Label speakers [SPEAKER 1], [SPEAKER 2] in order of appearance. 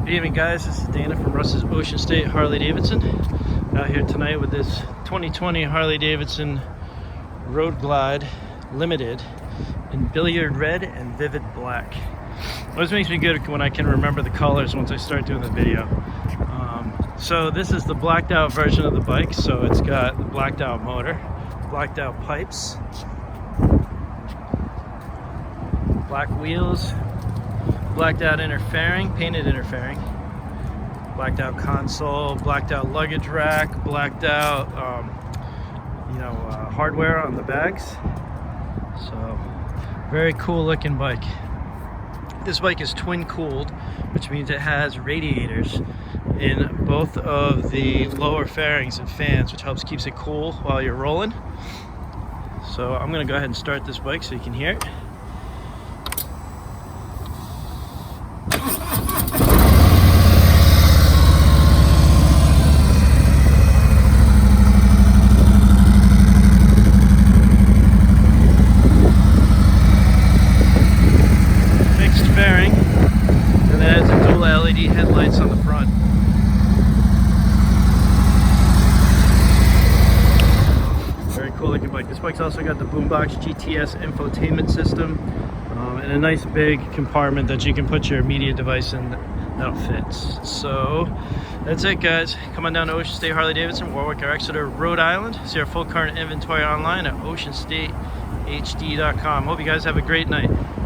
[SPEAKER 1] Good evening, guys. This is Dana from Russ's Ocean State Harley-Davidson. Out here tonight with this 2020 Harley-Davidson Road Glide Limited in Billiard Red and Vivid Black. Always makes me good when I can remember the colors once I start doing the video. So this is the blacked out version of the bike. So it's got the blacked out motor, blacked out pipes, black wheels, blacked out inner fairing, painted inner fairing, blacked out console, blacked out luggage rack, blacked out hardware on the bags. So very cool looking bike. This bike is twin cooled, which means it has radiators in both of the lower fairings and fans, which helps keeps it cool while you're rolling. So I'm gonna go ahead and start this bike so you can hear it. Fairing, and then it's a dual LED headlights on the front. Very cool looking bike. This bike's also got the Boombox GTS infotainment system and a nice big compartment that you can put your media device in that'll fit. So that's it, guys. Come on down to Ocean State Harley-Davidson, Warwick or Exeter, Rhode Island. See our full current inventory online at oceanstatehd.com. Hope you guys have a great night.